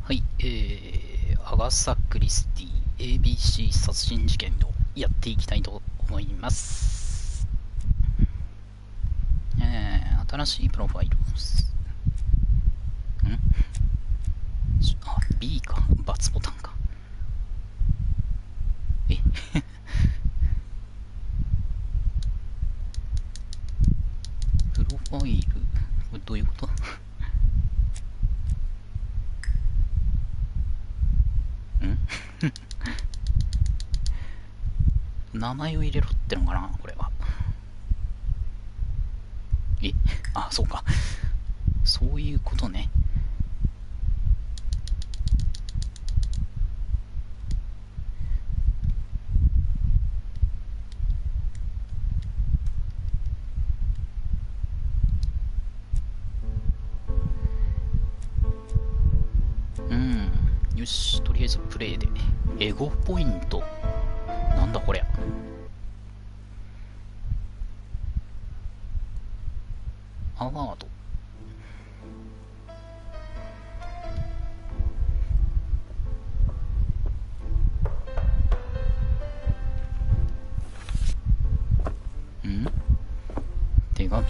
はい、アガサ・クリスティ ABC 殺人事件をやっていきたいと思います。新しいプロファイル。B か。×ボタンか。プロファイル。これどういうこと名前を入れろってのかなこれは。そうか。そういうことね。よし、とりあえずプレイで。エゴポイント。なんだこりゃ。アワード。手紙。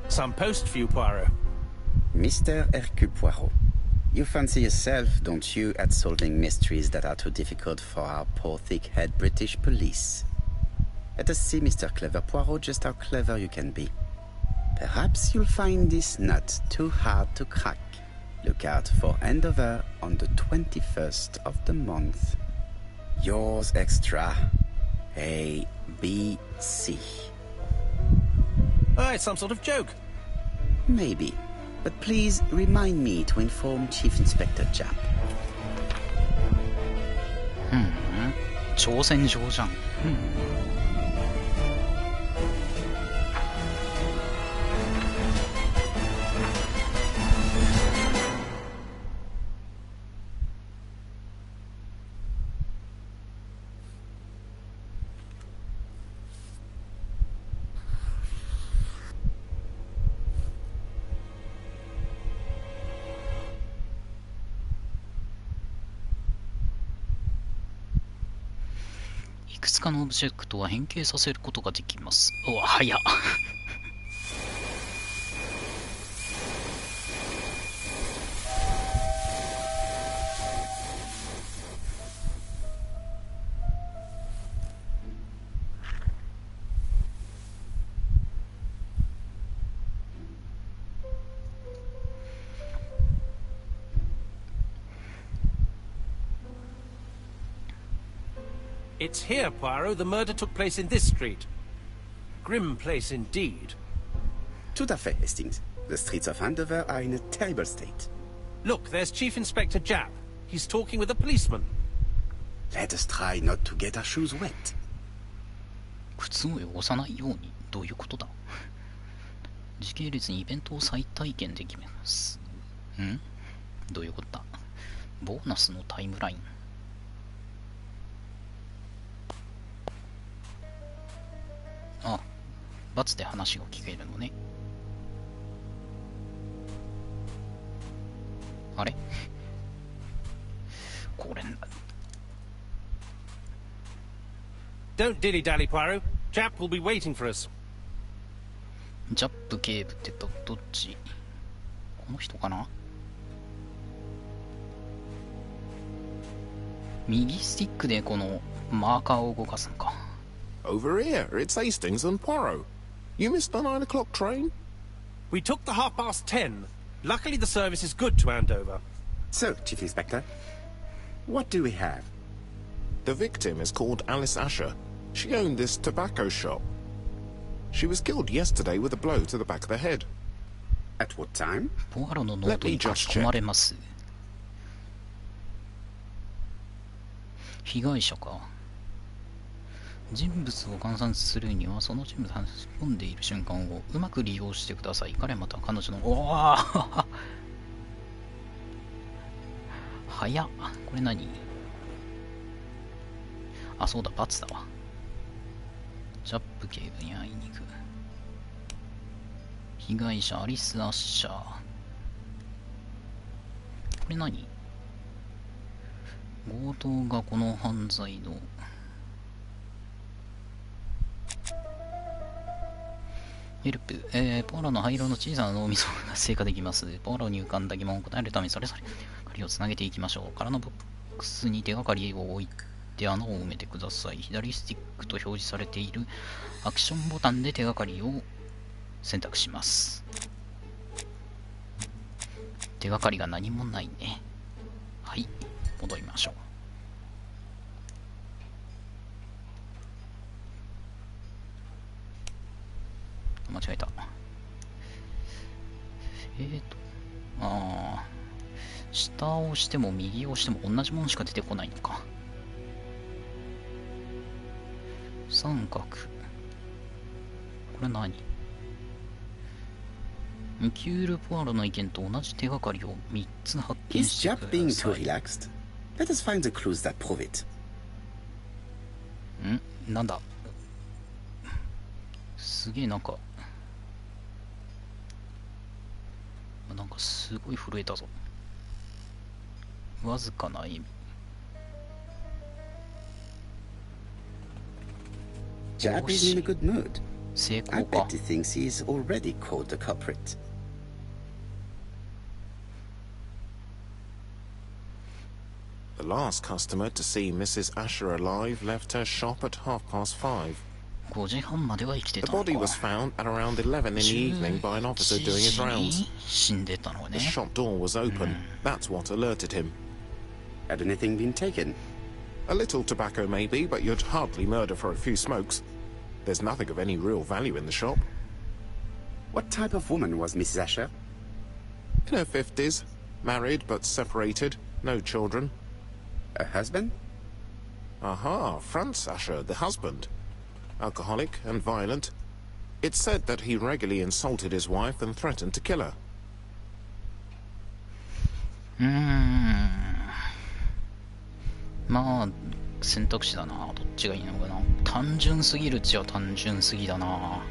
Some post for you, Poirot. Mr. Hercule Poirot, you fancy yourself, don't you, at solving mysteries that are too difficult for our poor thick-head British police? Let us see, Mr. Clever Poirot, just how clever you can be. Perhaps you'll find this nut too hard to crack. Look out for handover on the 21st of the month. Yours extra, ABC. Oh, it's some sort of joke. Maybe, but please remind me to inform Chief Inspector Japp. 挑戦状じゃん。いくつかのオブジェクトは変形させることができます。うわ、早っ。It's here, Poirot. The murder took place in this street. Grim place indeed. Tout à fait, Hastings. The streets of Andover are in a terrible state. Look, there's Chief Inspector Japp. He's talking with a policeman. Let us try not to get our shoes wet. 靴を汚さないように。どういうことだ。時系列にイベントを再体験できます。どういうことだ。ボーナスのタイムライン。×で話が聞けるのね。あれこれDon't dilly-dally, Poirot. Japp will be waiting for us. ジャップ警部ってどっち？この人かな？右スティックでこのマーカーを動かすのか。Over here, it's Hastings and Poirot. You missed the 9 o'clock train? We took the 10:30. Luckily, the service is good to Andover. So, Chief Inspector, what do we have? The victim is called Alice Asher. She owned this tobacco shop. She was killed yesterday with a blow to the back of the head. At what time? ポアロのノートに書き込まれます。被害者か。人物を観察するにはその人物が話し込んでいる瞬間をうまく利用してください。彼また彼女の早っ。これ何？そうだ、×だわ。ジャップ警部に会いに行く。被害者アリス・アッシャー。これ何？強盗がこの犯罪のヘルプ、ポーラの灰色の小さな脳みそが活性化できます。ポーラに浮かんだ疑問を答えるためにそれぞれ手がかりをつなげていきましょう。空のボックスに手がかりを置いて穴を埋めてください。左スティックと表示されているアクションボタンで手がかりを選択します。手がかりが何もないね。はい、戻りましょう。間違えた。下を押しても右を押しても同じものしか出てこないのか。三角。これ何？ミキュール・ポアロの意見と同じ手がかりを3つ発見してください。Is Jack being too relaxed? Let us find the clues that prove it. なんだ？すげえなんかすごい震えたぞ。わずかな笑み。Jab is in a good mood. 成 I 功か。 bet he thinks he's already caught the culprit. The last customer to see Mrs. Asher alive left her shop at 5:30. 5時半までは生きて The たの body か。 was found at around 11 in the evening by an officer doing his 11 rounds. 時に死んでたのね。 The shop door was open. That's what alerted him. Had anything been taken? A little tobacco maybe, but you'd hardly murder for a few smokes. There's nothing of any real value in the shop. What type of woman was Mrs. Asher? In her 50s, married but separated, no children. A husband? Aha, Franz Asher, the husband. Alcoholic and violent. It's said that he regularly insulted his wife and threatened to kill her. まあ選択肢だな。どっちがいいのかな。単純すぎるっちゃ単純すぎだな。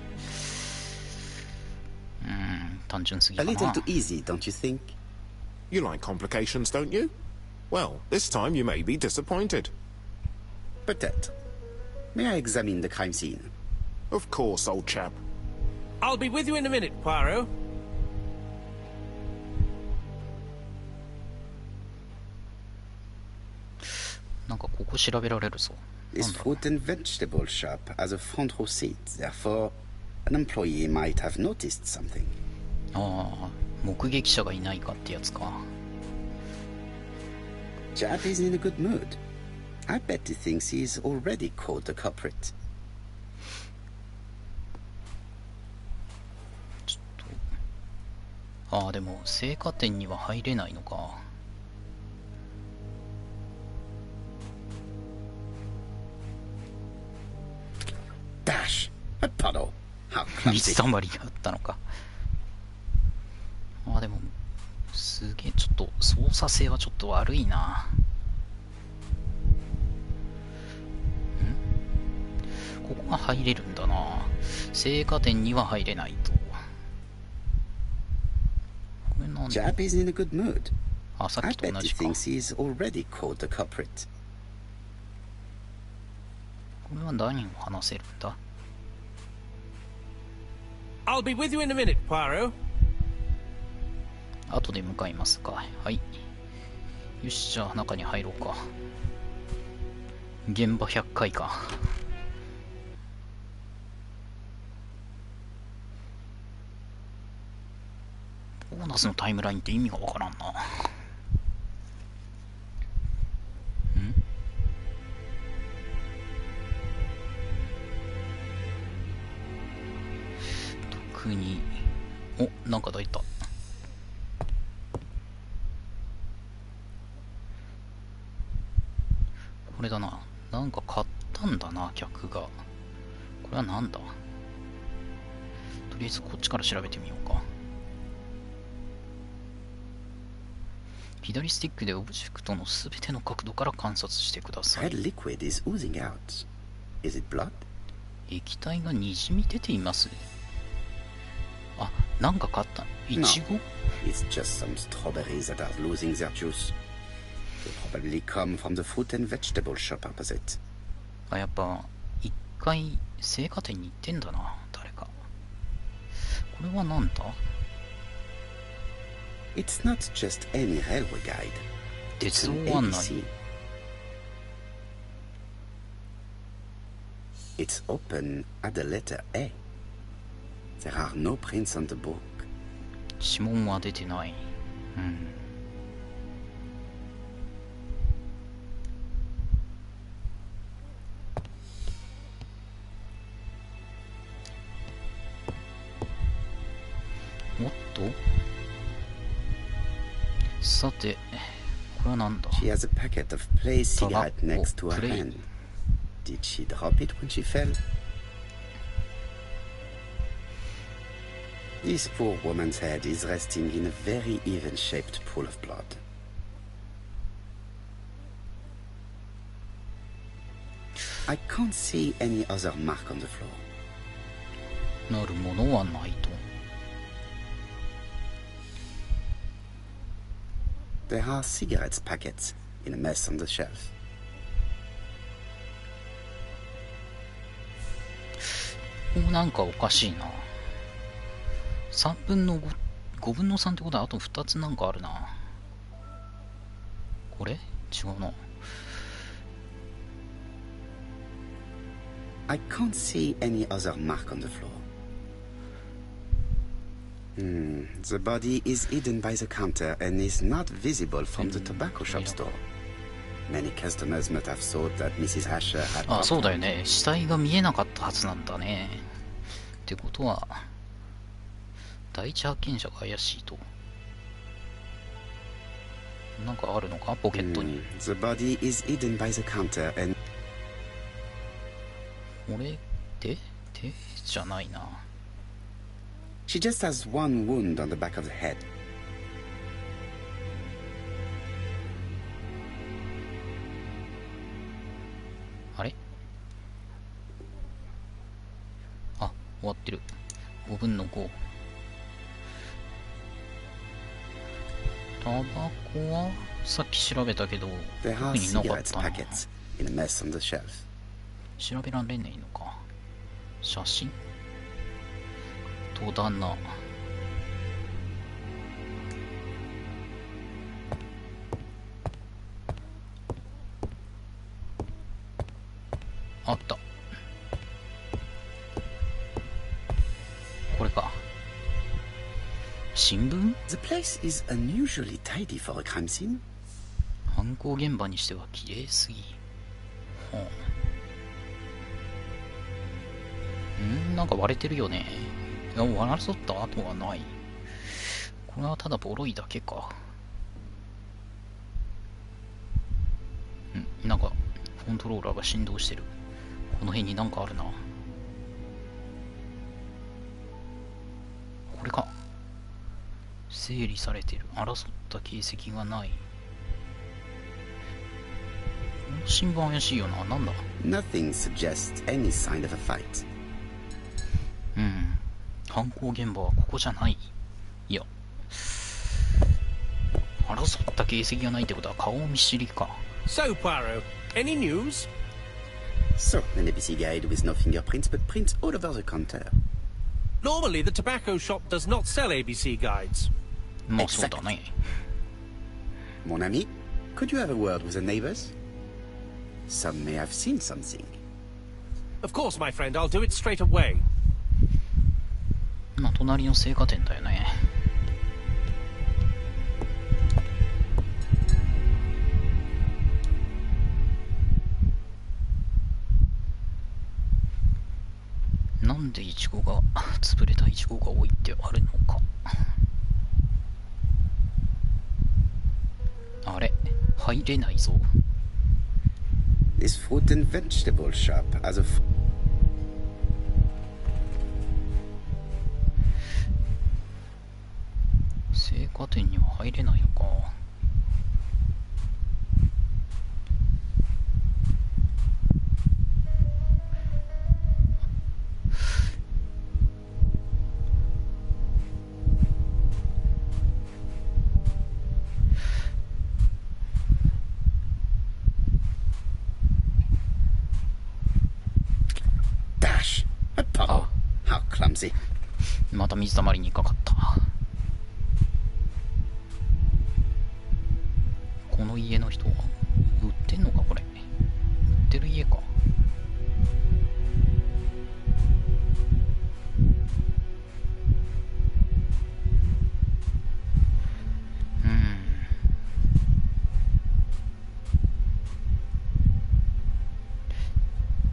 単純すぎ A か little な。 too easy, don't you think? You like complications, don't you? Well, this time you may be disappointed. Peut-être. May I examine the crime scene? Of course, old chap. I'll be with you in a minute, Poirot. なんかここ調べられるぞ。 This なんだろう。 fruit and vegetable shop has a front row seat. Therefore, an employee might have noticed something. ああ、目撃者がいないかってやつか。 Jab is in a good mood. I bet he thinks he's already caught the culprit. ちょっと。ああ、でも青果店には入れないのか。Dash! A puddle! How 水 clumsy. たまりがあったのか。ああ、でもすげえちょっと操作性はちょっと悪いな。ここが入れるんだな。青果店には入れないと。これなんだ。 Jab is in a good mood. あ、さっ I きと bet 同 he じか。 thinks he's already caught the culprit. これは何を話せるんだ。 I'll be with you in a minute, Poirot. 後で向かいますか。はい。よし、じゃあ中に入ろうか。現場100回か。ボーナスのタイムラインって意味がわからんな。特に、お、なんか抱いた。これだな。なんか買ったんだな、客が。これはなんだ。とりあえずこっちから調べてみようか。左スティックでオブジェクトのすべての角度から観察してください。 Red liquid is oozing out. Is it blood? 液体がにじみ出ています。あ、なんか買った。いちご It's just some strawberries that are losing their juice. They probably come from the fruit and vegetable shop opposite. あ、やっぱ一回青果店に行ってんだな、誰か。これはなんだ？ It's not just any railway guide. 鉄 It's 道 an 案内。 ABC. It's open at the letter A. There are no prints on the book. 指紋は出てない。うん。おっと、さて、これはなんだ？ She has a packet of play cigarette Tobacco next to her play. hand. Did she drop it when she fell? This poor woman's head is resting in a very even-shaped pool of blood. I can't see any other mark on the floor. なるものはないと。There are cigarettes packets in a mess on the shelf. ここなんかおかしいな。3分の 5分の3ってことはあと2つなんかあるな。これ違うな。I can't see any other mark on the floor. The body is hidden by the counter and is not visible from the tobacco shop store. Many customers must have thought that Mrs. Asher had... あ、そうだよね。死体が見えなかったはずなんだね。ってことは、第一発見者が怪しいと。なんかあるのかポケットに。The body is hidden by the counter and... これで手じゃないな。She just has one wound on the back of the head. あれ？あ、終わってる。5分の5。タバコはさっき調べたけど、 There 特 are になかっ cigarettes たな。 packets in a mess on the shelf. 調べられないのか。写真戸棚。あった。これか。新聞？ The place is unusually tidy for a crime scene. 犯行現場にしては綺麗すぎ。はあ、なんか割れてるよね。いや、割られとった跡はない。これはただボロいだけか。なんかコントローラーが振動してる。この辺になんかあるな。これか。整理されてる。争った形跡がない。この新聞怪しいよな。なんだ。 Nothing suggests any sign of a fight. 犯行現場はここじゃない。いや、争った形跡がないってことは顔見知りか。 So, Poirot, any news? So, an ABC guide with no fingerprints but prints all over the counter. Normally, the tobacco shop does not sell ABC guides. まあそうだね。 Mon ami, could you have a word with the neighbors? Some may have seen something. Of course, my friend, I'll do it straight away. まあ隣の青果店だよね。なんでイチゴが潰れたイチゴが置いてあるのか。あれ、入れないぞ。 This fruit and vegetable shop has a... 青果店には入れないのか。How clumsy. また水たまりにかかった。この家の人は売ってんのかこれ。売ってる家か。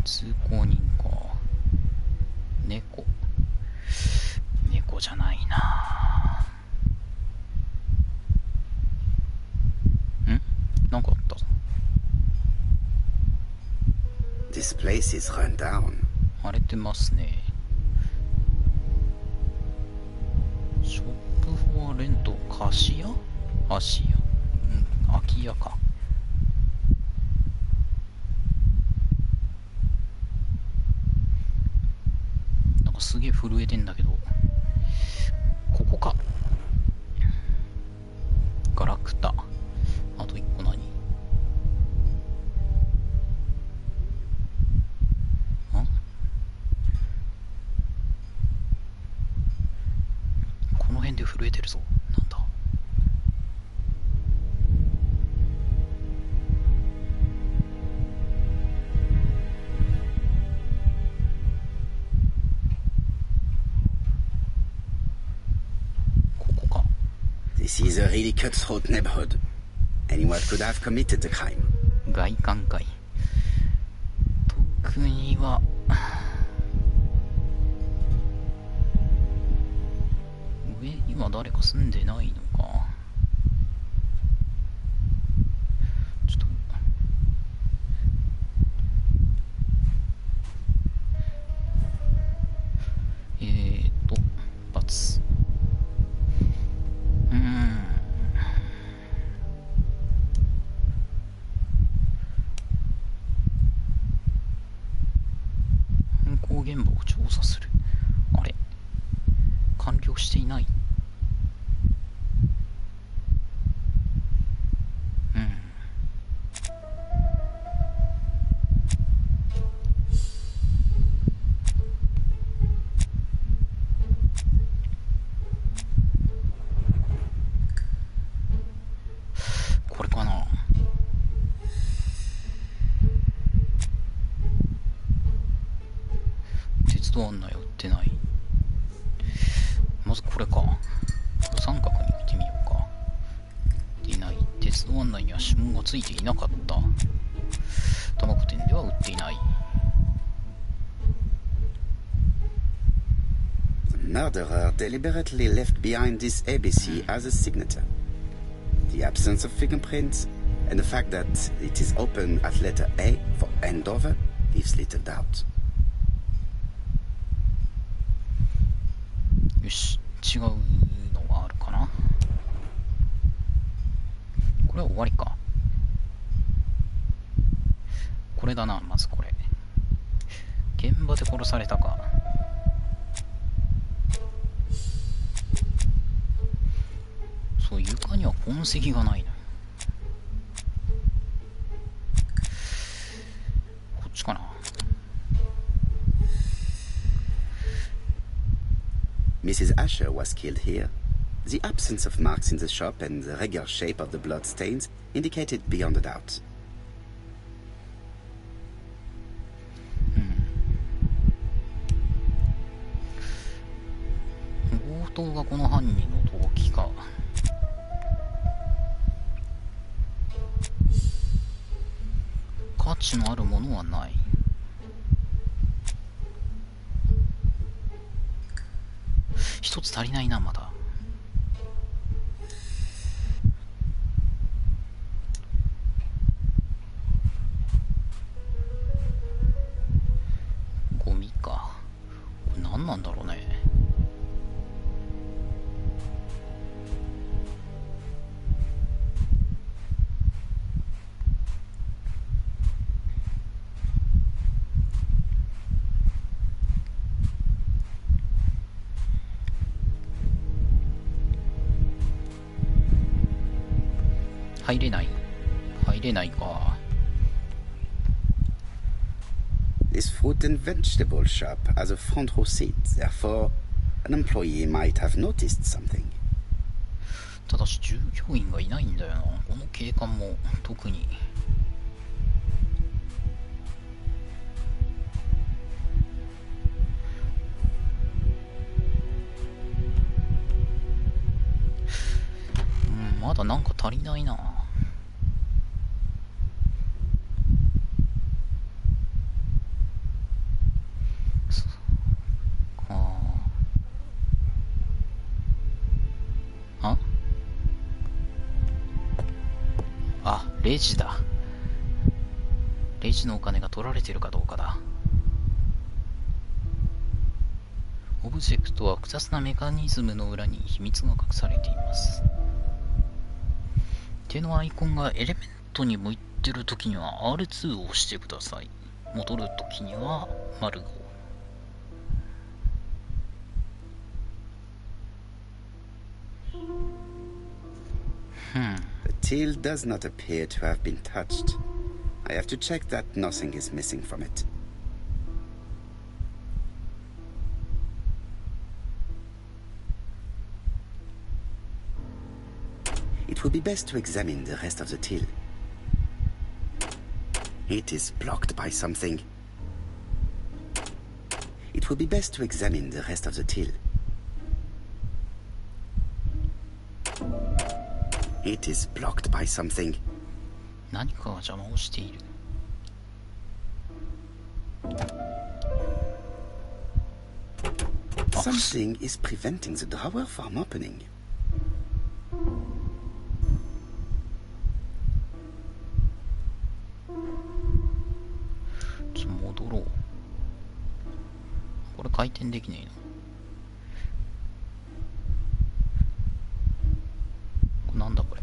通行人か。猫じゃないな。なんかあった。 This place is run down. 荒れてますね。ショップフォーレント、貸し屋、足屋、空き家か。なんかすげえ震えてんだけど、ここか。ガラクタ。あと一個何？この辺で震えてるぞ。なんだ？ここか。This is a really cutthroat neighborhood. Anyone could have committed the crime. 外観かい。特には上には誰か住んでないのか。ちょっと×。犯行現場を調査する。あれ、完了していない。これかな。鉄道案内は売ってない。まずこれか。三角に見てみようか。でない。鉄道案内には指紋がついていなかった。タバコ店では売っていない。The murderer deliberately left behind this ABC as a signature. The absence of fingerprints and the fact that it is open at letter A for Andover leaves little doubt. よし、違うのがあるかな。これは終わりか。これだな。まずこれ現場で殺されたか。そう、床には痕跡がないの。こっちかな。Mrs. Asher was killed here. The absence of marks in the shop and the regular shape of the blood stains indicated beyond a doubt. 強盗がこの犯人の動機か。価値のあるものはない。一つ足りないな、まだ。ゴミか。これ何なんだろうね。入れないか。This fruit and vegetable shop has a front row seat. Therefore, an employee might have noticed something. ただし従業員がいないんだよな。この警官も特に。まだなんか足りないな。レジだ。レジのお金が取られてるかどうかだ。オブジェクトは複雑なメカニズムの裏に秘密が隠されています。手のアイコンがエレメントに向いてるときには R2 を押してください。戻るときには丸5。The till does not appear to have been touched. I have to check that nothing is missing from it. It would be best to examine the rest of the till. It is blocked by something. It would be best to examine the rest of the till. It is blocked by something. 何かが邪魔をしている。Something is preventing the drawer from opening. 戻ろう。これ回転できねえの。なんだこれ。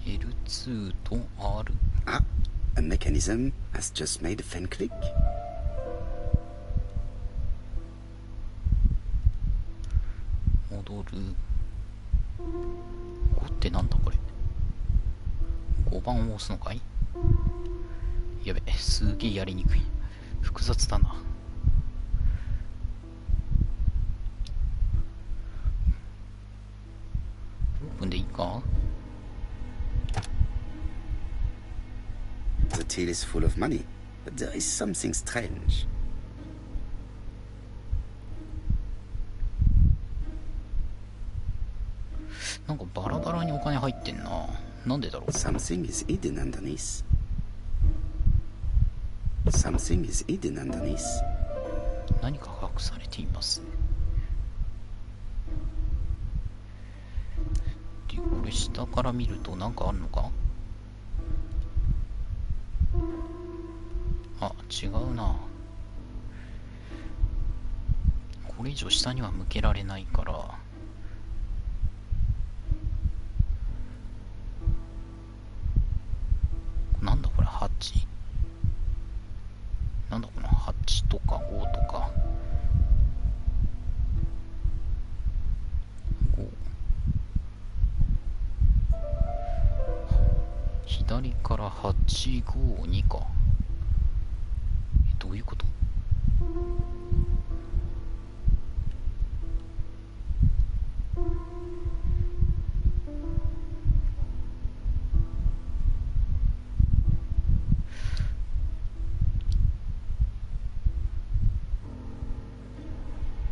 L2 と R。Ah, a mechanism has just made a faint click. 戻る。5ってなんだこれ。5番を押すのかい。やべ、すげえやりにくい。複雑だな。オープンでいいか。 The till is full of money, but there is something strange. なんかバラバラにお金入ってんな。なんでだろう。 Something is hidden underneath. Something is hidden underneath. 何か隠されています。で、これ下から見ると何かあるのか。あ、違うな。これ以上下には向けられないから。なんだこれ、8。なんだこの8とか5とか。5。左から8、5、2か。どういうこと？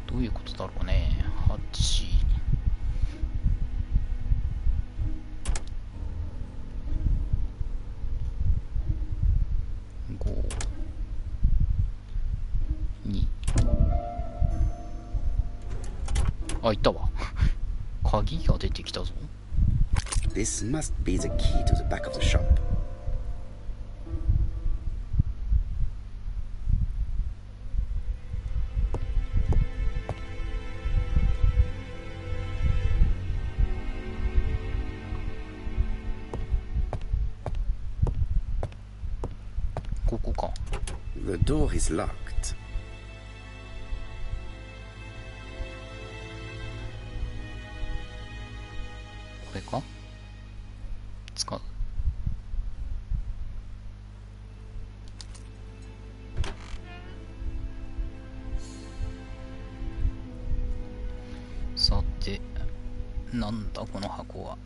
どういうことだろうね。8、5、2。あ、いたわ。鍵が出てきたぞ。This must be the key to the back of the shop. ここか。The door is locked. 使う。さて、なんだこの箱は。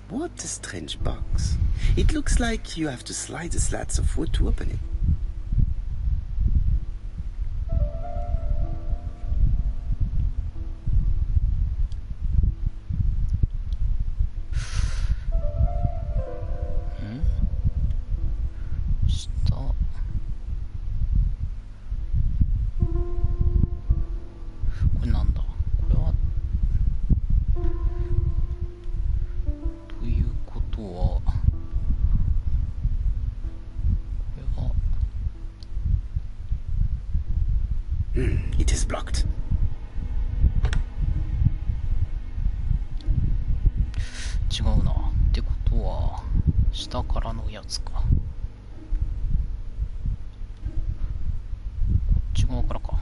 What a strange box. It looks like you have to slide the slats of wood to open it. It is blocked. 違うな。ってことは下からのやつか。こっち側からか。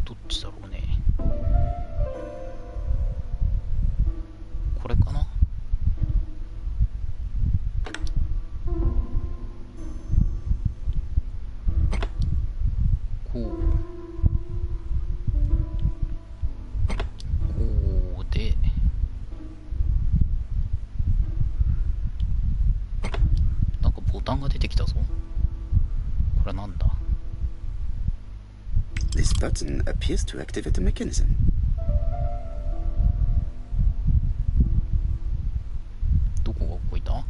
どっちだろうね。これかな。ボタンが出てきたぞ。これなんだ。 This button appears to activate the mechanism. どこが動いた？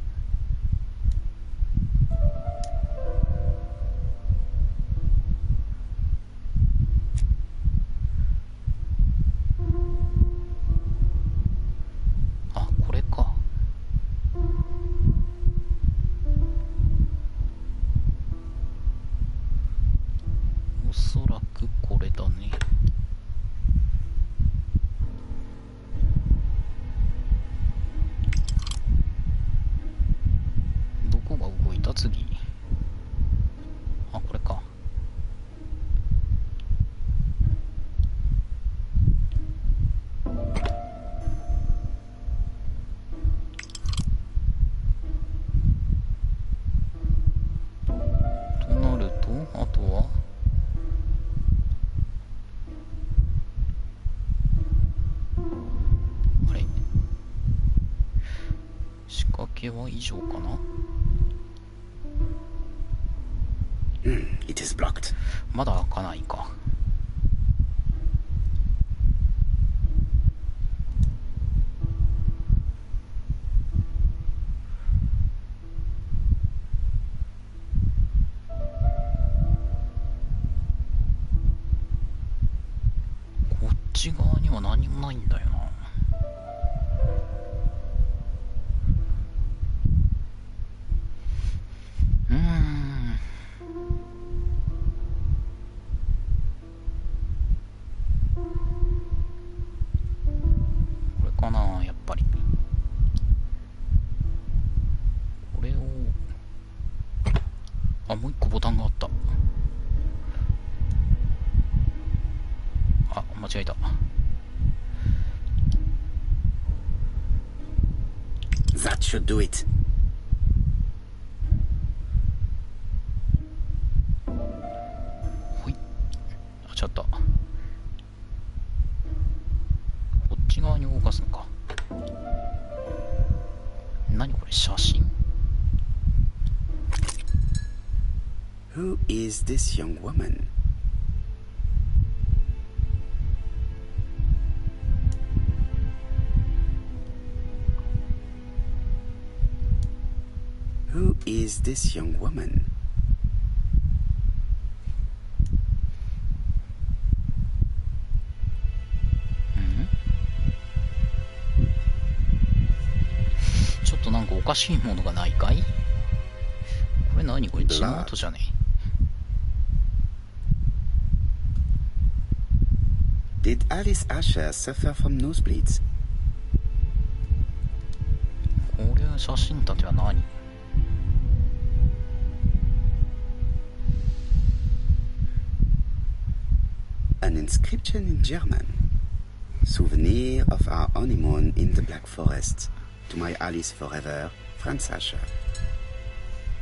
あ、これか。おそらくこれだね。どこが動いた？次。あ、これか。となると、あとはあれ、仕掛けは以上かな。It is blocked. まだ開かないか。こっち側には何もないんだよな。これかな、やっぱり。これを、あ、もう一個ボタンがあった。あ、間違えた。That should do it. ほい。あ、ちゃった。こっち側に動かすのか。何これ、写真？ Who is this young woman? Who is this young woman? ちょっとなんかおかしいものがないかい？これ何？これ血の跡じゃねえ。Did Alice Asher suffer from nosebleeds? これは写真立ては何？An inscription in German. Souvenir of our honeymoon in the Black Forest. To my Alice forever, Franz Asher.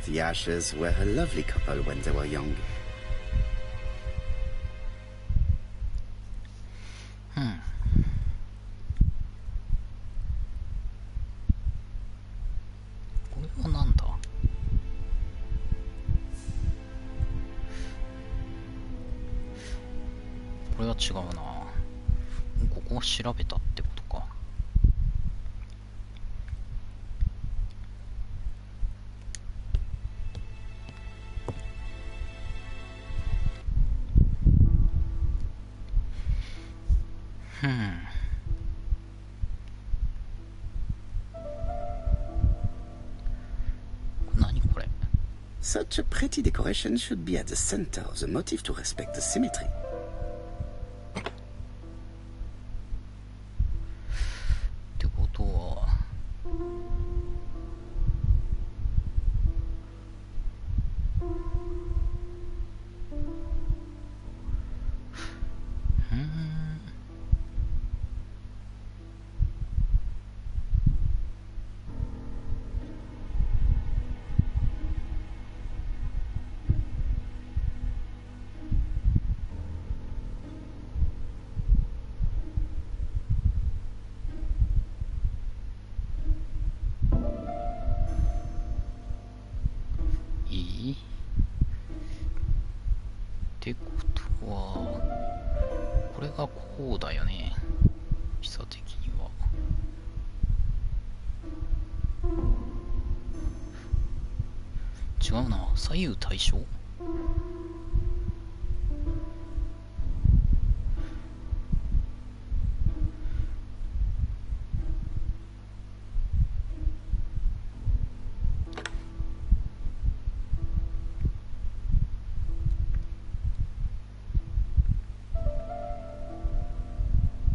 The Ashers were a lovely couple when they were young. これはなんだ。これは違うな。ここは調べたってことか。何これ。 Such a pretty decoration should be at the center of the motif to respect the symmetry. ってことは、いいってことは、これがこうだよね。基礎的には。違うな。左右対称。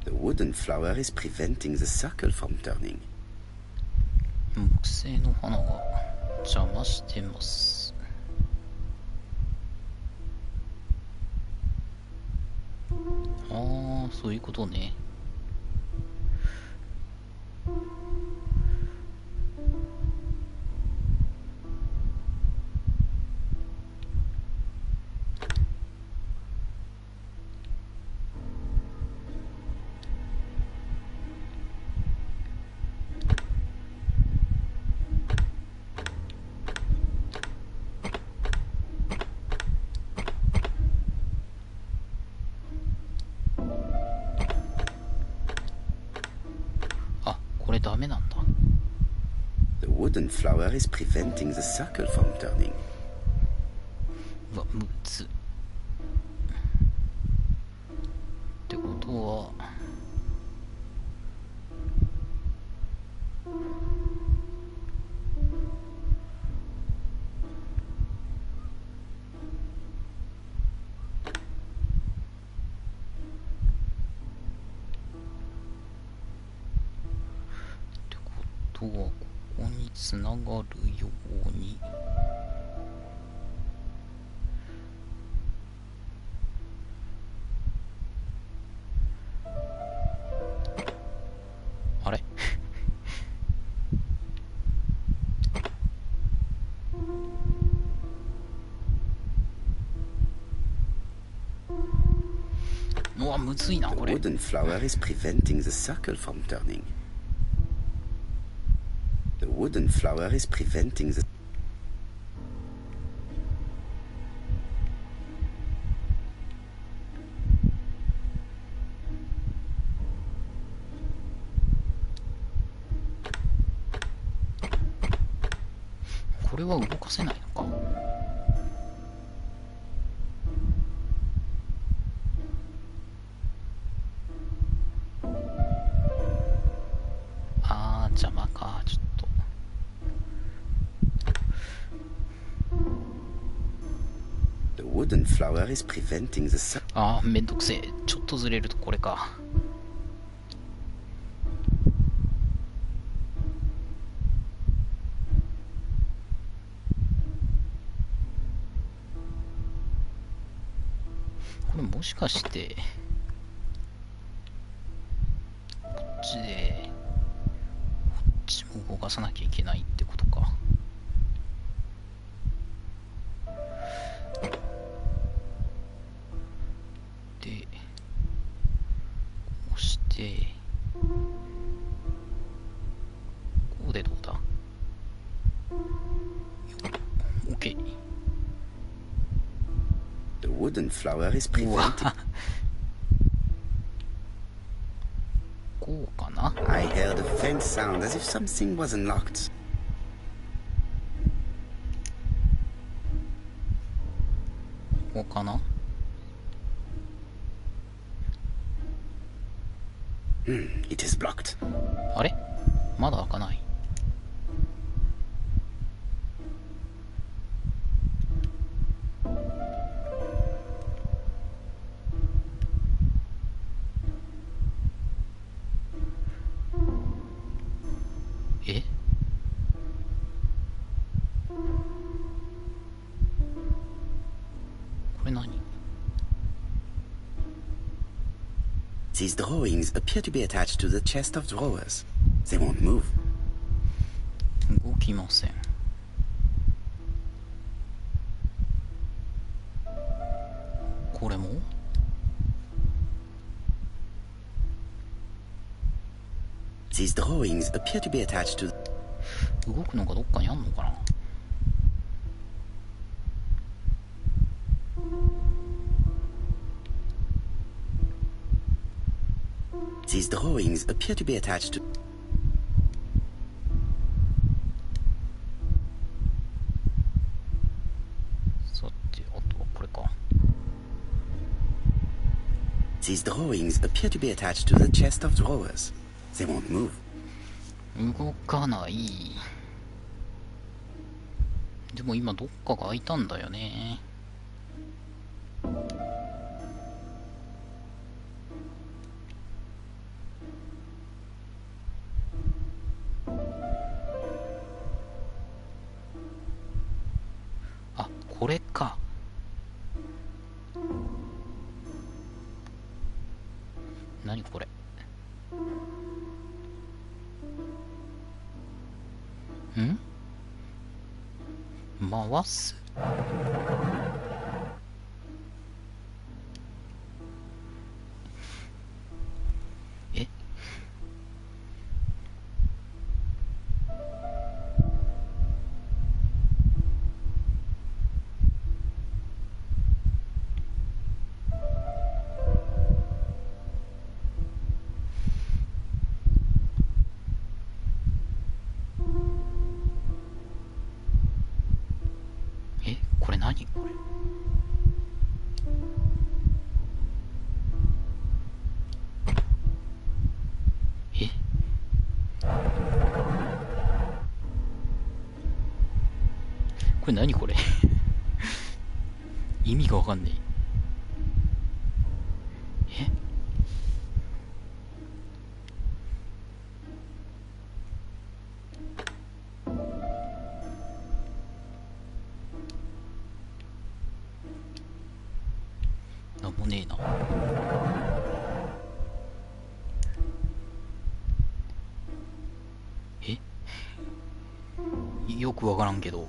The wooden flower is preventing the circle from turning. 木製の花が邪魔してます。ああ、そういうことね。これダメなんだ。 The wooden flower is preventing the circle from turning. うわ、むずっ。ってことは、ここにつながるように。あれうわ、むずいな、こ The れ。 wooden flower is preventing the circle from turning. The wooden flower is preventing the... これは動かせないのか。あー、邪魔か、ちょっと。The wooden flower is preventing the circle. あー、めんどくせえ。ちょっとずれるとこれか。これもしかして動かさなきゃいけないってことか。でこうしてこうでどうだ。 OK。 The wooden flower is うわ prevented. こうかな。 I heard a faint sound as if something was unlocked. こうかな。 It is blocked. あれまだ開かない。え、これ何？ These drawings appear to be attached to the chest of drawers. They won't move. 動きません。これも？ These drawings appear to be attached to... 動くのがどっかにあんのかな。 These drawings appear to be attached to... さて、あとはこれか。 These drawings appear to be attached to the chest of drawers. They won't move. 動かない。でも今どっかが開いたんだよね。あ、これか。何これ。ん？回す？え？これ何これ。え？これ何これ。意味がわかんない。え？なんもねえな。え？よくわからんけど。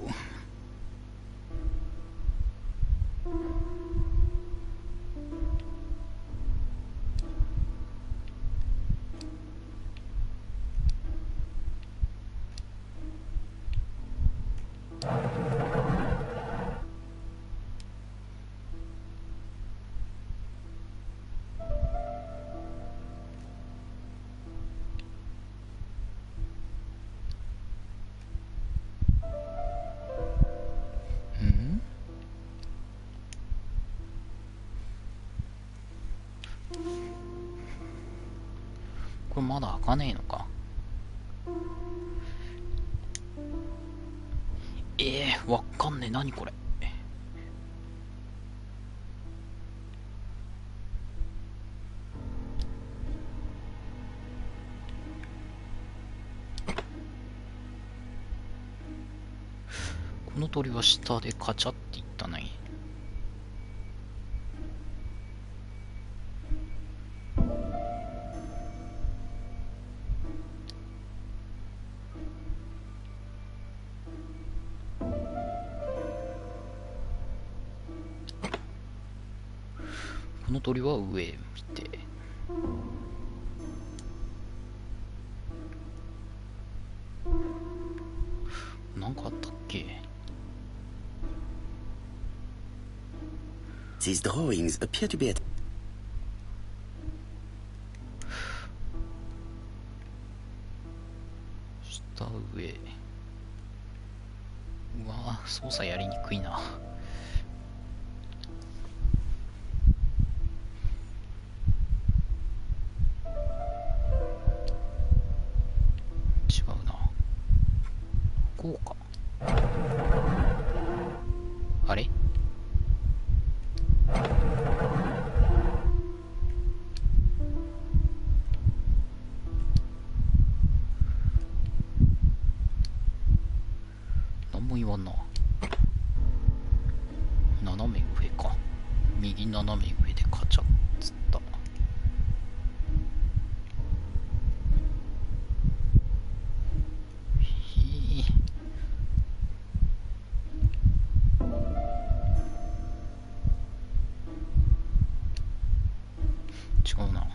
これまだ開かねえのか。わかんねえ。何これ。この鳥は下でカチャっていったね。この鳥は上見て、なんかあったっけ。 These drawings appear to be at... 下上。うわぁ、操作やりにくいな。違うな。こうか。あれ？何も言わんな。斜め上か。右斜め上でカチャッつった。ひー。違うな。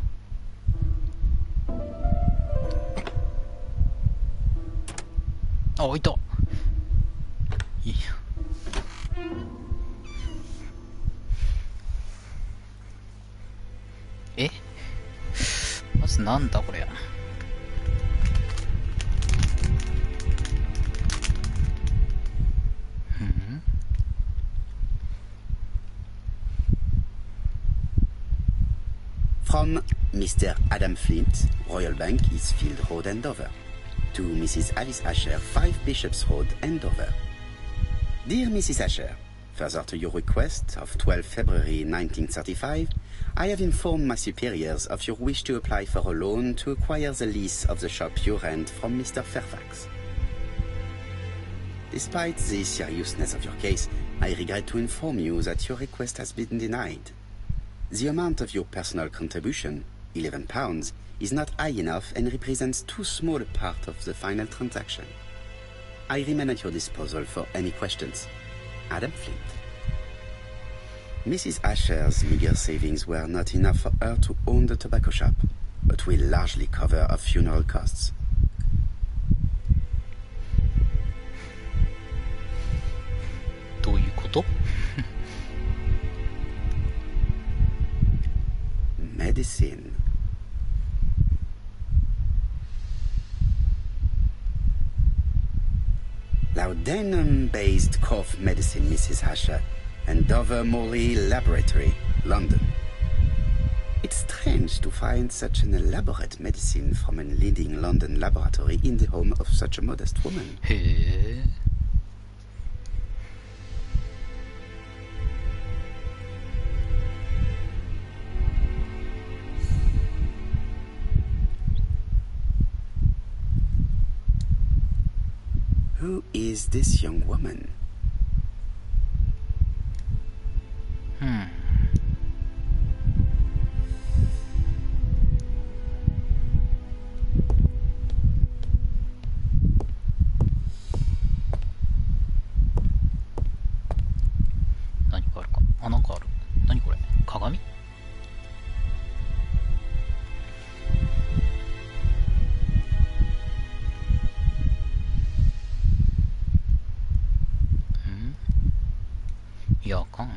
あ、置いた。いや。え？まずなんだこれ。From Mr. Adam Flint, Royal Bank, Eastfield Road, Andover. To Mrs. Alice Asher, 5 Bishops Road, Andover. Dear Mrs. Asher, further to your request of 12 February 1935, I have informed my superiors of your wish to apply for a loan to acquire the lease of the shop you rent from Mr. Fairfax. Despite the seriousness of your case, I regret to inform you that your request has been denied. The amount of your personal contribution, £11, is not high enough and represents too small a part of the final transaction. I remain at your disposal for any questions. Adam Flint. Mrs. Asher's meager savings were not enough for her to own the tobacco shop, but will largely cover her funeral costs. どういうこと？ Medicine. Laudanum-based cough medicine, Mrs. Asher, and Dover Morley Laboratory, London. It's strange to find such an elaborate medicine from a leading London laboratory in the home of such a modest woman. へえ。Who is this young woman? 何かあるか。あ、なんかある。何これ？鏡？いや、あかん。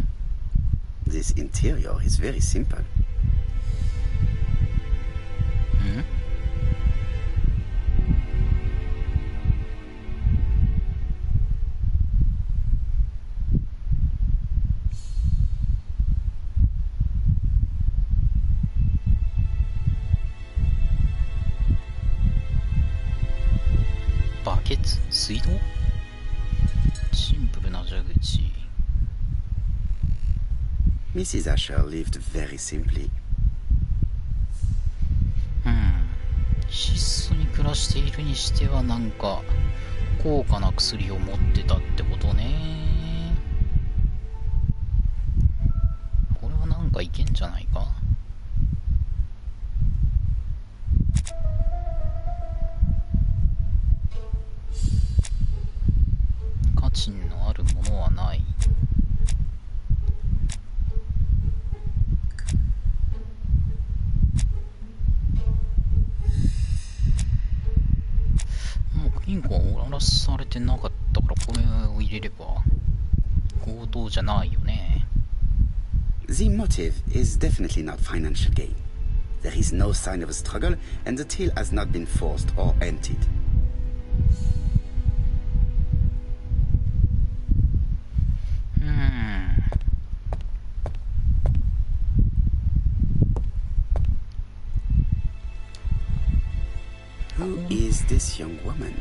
This interior is very simple. バケツ？水道？シンプルな蛇口。Mrs. Asher lived very simply. 質素に暮らしているにしてはなんか高価な薬を持ってたってことね。これはなんかいけんじゃないか。価値のあるものはない。人公は終わらされてなかったから、これを入れれば強盗じゃないよね。 The motive is definitely not financial gain. There is no sign of a struggle, and the deal has not been forced or emptied. Who is this young woman?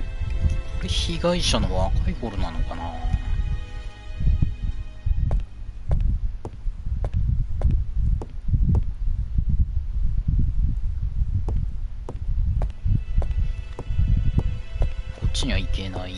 これ被害者の若い頃なのかな。こっちには行けない。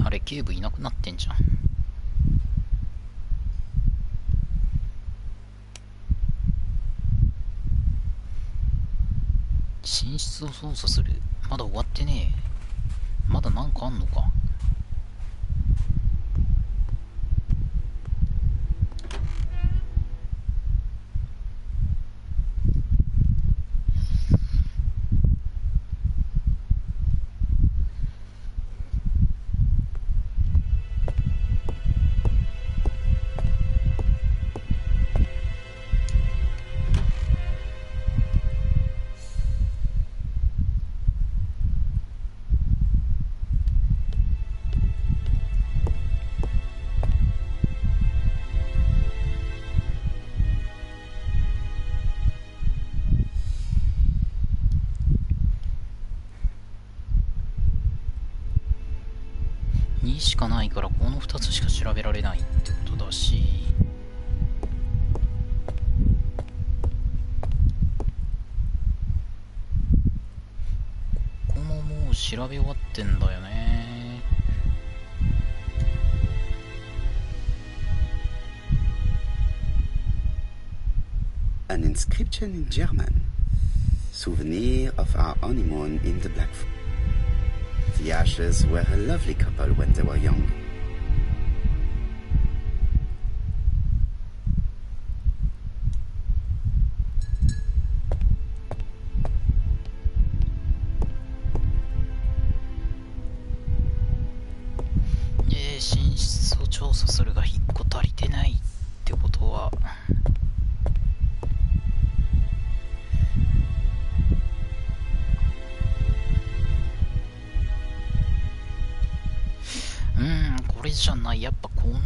あれ、警部いなくなってんじゃん。寝室を操作する。まだ終わってねえ。まだなんかあんのか。2しかないからこの2つしか調べられないってことだし、ここももう調べ終わってんだよね。An inscription in German. Souvenir of our honeymoon in the Black Forest. The Ashes were a lovely couple when they were young.「寝室を調査するが1個足りてない」ってことは、これじゃない。やっぱこの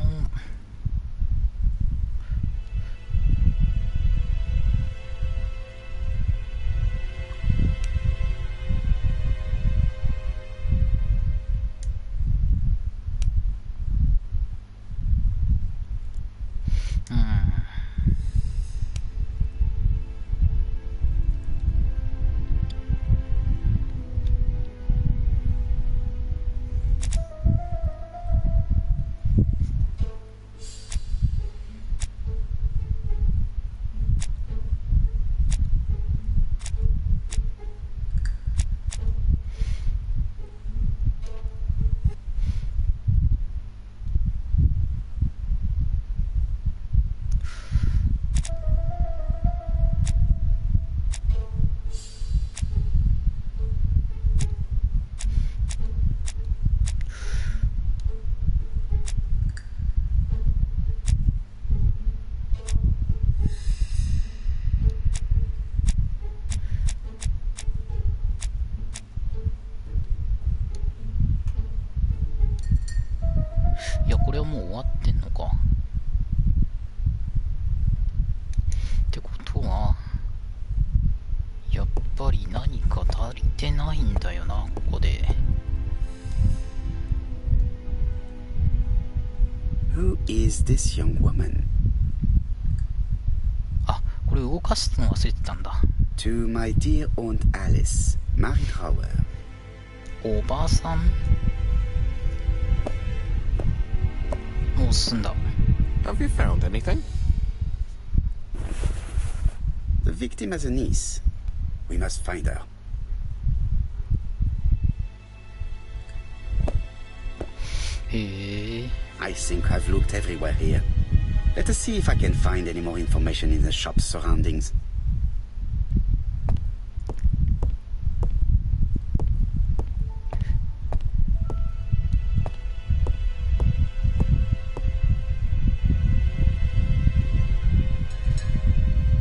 いや、これはもう終わってんのか。ってことは、やっぱり何か足りてないんだよな、ここで。Who is this young woman? これ動かすの忘れてたんだ。 To my dear Aunt Alice, Mary Drower. おばあさん。もう済んだ。 Have you found anything? The victim has a niece. We must find her. へえ。 I think I've looked everywhere here. Let us see if I can find any more information in the shop's surroundings.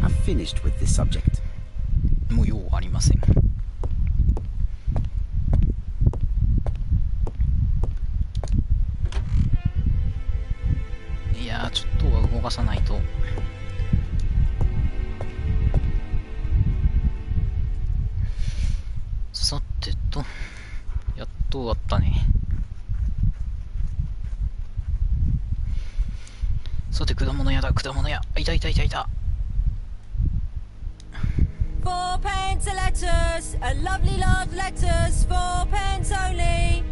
I've finished with this subject. もう用ありません。いやー、ちょっとは動かさないと。さてと、やっと終わったね。さて、果物屋だ、果物屋。いたいたいたいた。Fourpence a letters, a lovely large letters, 4pence only.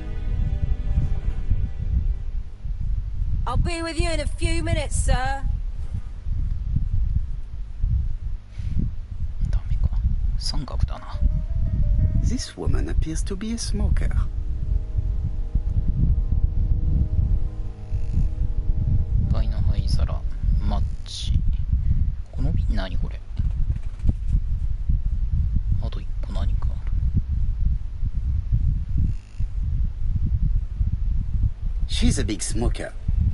I'll be with you in a few minutes, sir. ダメか。三角だな。This woman appears to be a smoker. 灰の灰皿、マッチ。この瓶何これ。あと一個何かある。She's a big smoker.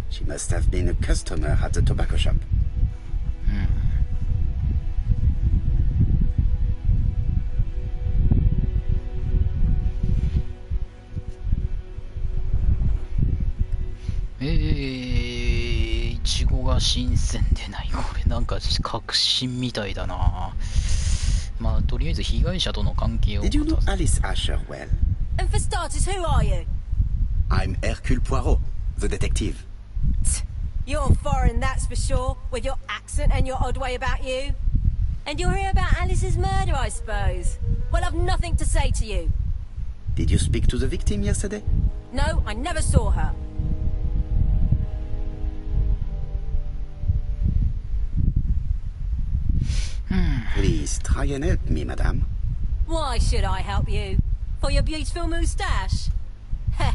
She must have been a customer at the tobacco shop. いちごが新鮮でない。これなんか確信みたいだな。まあとりあえず被害者との関係を。 Did you know Alice Asher well? And for starters, who are you? I'm Hercule Poirot, the detective. You're foreign, that's for sure, with your accent and your odd way about you. And you're here about Alice's murder, I suppose. Well, I've nothing to say to you. Did you speak to the victim yesterday? No, I never saw her. Please try and help me, madame. Why should I help you? For your beautiful moustache? Heh.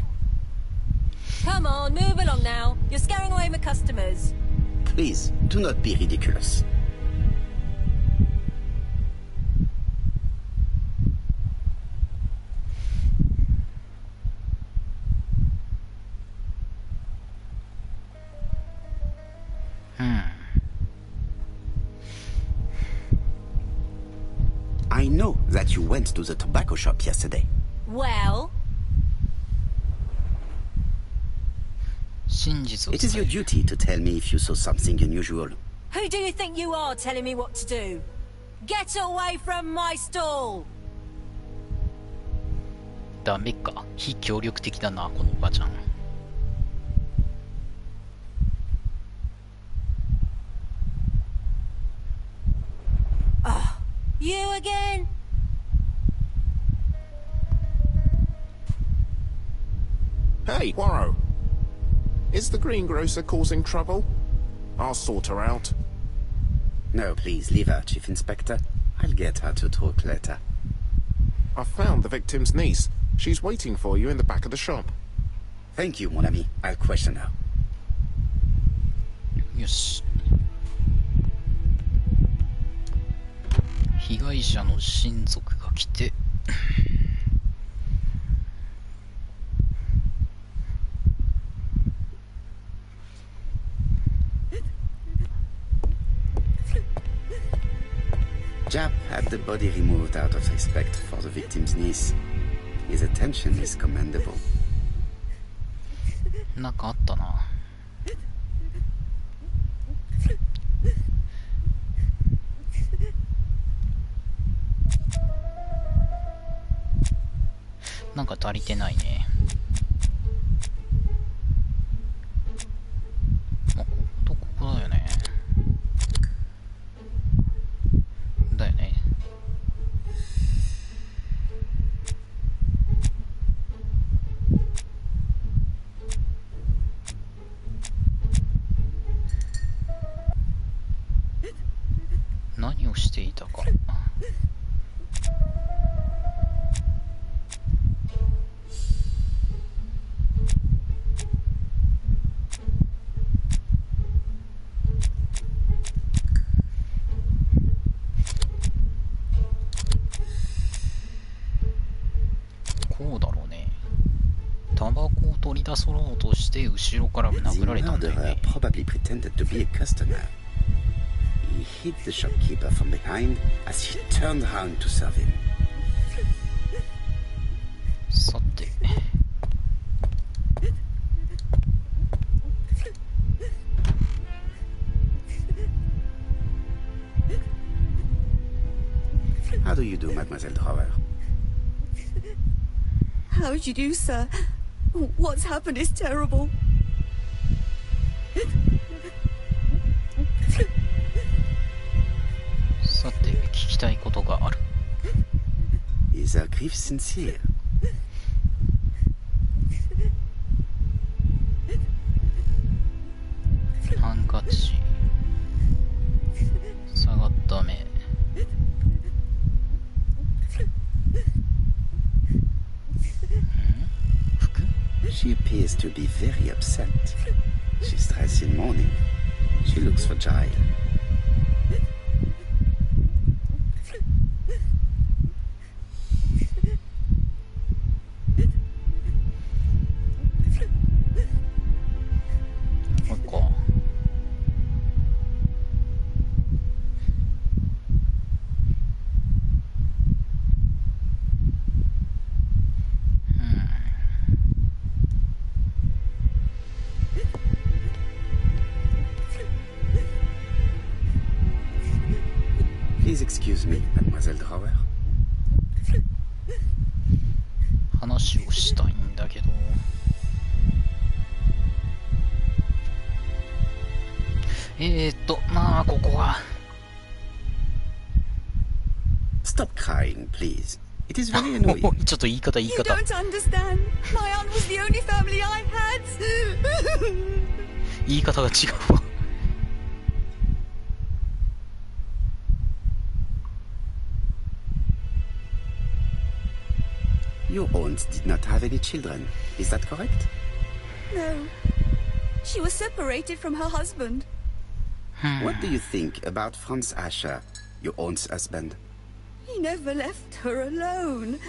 Come on, move along now. You're scaring away my customers. Please, do not be ridiculous. I know that you went to the tobacco shop yesterday. Well? 真実を It is 伝 your える。 duty to tell me if you saw something unusual. Who do you think you are telling me what to do? Get away from my stall! ダメか。非協力的だな、このおばちゃん。You again? Hey, Poirot. Is the greengrocer causing trouble? I'll sort her out. No, please, leave her, Chief Inspector. I'll get her to talk later. I found the victim's niece. She's waiting for you in the back of the shop. Thank you, mon ami. I'll question her. よし。被害者の親族が来てJap had the body removed out of respect for the victim's niece. His attention is commendable. なんかあったな。なんか足りてないね。まあ、こことここだよね。何をしていたか。こうだろうね。タバコを取り出そうとして後ろから殴られたんだよ The murderer ね。 probably pretended to be a customer. He hit the shopkeeper from behind as he turned around to serve him. さて、How do you do, Mademoiselle Drawer? How'd you do, sir? What's happened is terrible. さて、聞きたいことがある。 Is her grief sincere? ハンカチ、下がった目。服？ She appears to be very upset. She's dressed in mourning. She looks fragile. Please excuse me, Mademoiselle Drawer. 話をしたいんだけど。まあここは。Stop crying, please. It is very annoying. ちょっと言い方。 You don't understand. My aunt was the only family I had. 言い方が違うわ。Your aunt did not have any children. Is that correct? No. She was separated from her husband. What do you think about Franz Asher, your aunt's husband? He never left her alone.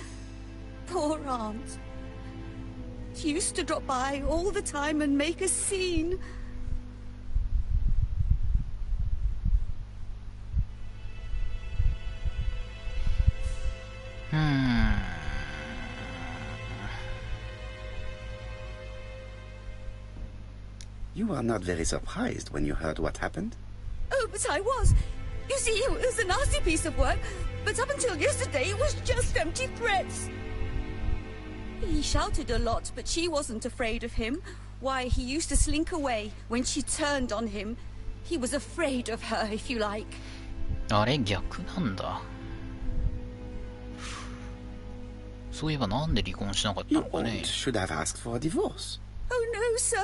Poor aunt. She used to drop by all the time and make a scene. You were not very surprised when you heard what happened? Oh, but I was. You see, it was a nasty piece of work, but up until yesterday, it was just empty threats. He shouted a lot, but she wasn't afraid of him. Why, he used to slink away when she turned on him. He was afraid of her, if you like. あれ、逆なんだ。そういえばなんで離婚しなかった Your のかね。 aunt should have asked for a divorce. Oh, no, sir.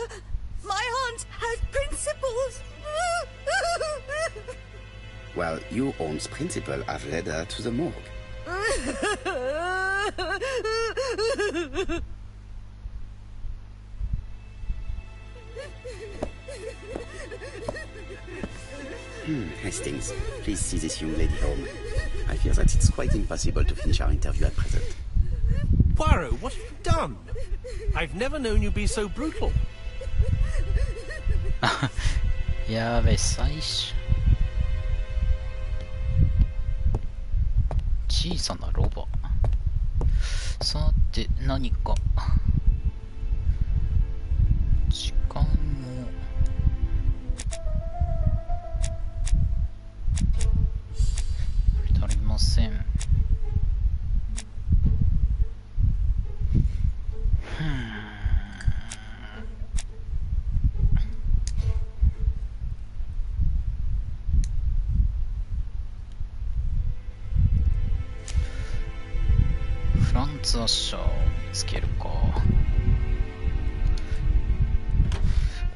My aunt has principles. Well, your aunt's principal have led her to the morgue. Hastings, please see this young lady home. I fear that it's quite impossible to finish our interview at present. Poirot, what have you done? I've never known you be so brutal. やべ、最初。小さなロバ。さて、何か。時間も。足りません。フランツ・アッシャーを見つけるか。こ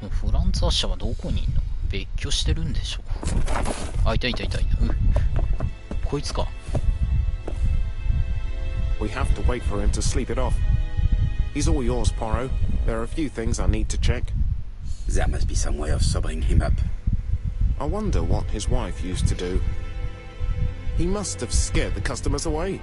のフランツ・アッシャーはどこにいんの？別居してるんでしょ。あ、いたいたいたいた。こいつか。We have to wait for him to sleep it off. He's all yours, Poirot. There are a few things I need to check. There must be some way of sobering him up. I wonder what his wife used to do. He must have scared the customers away.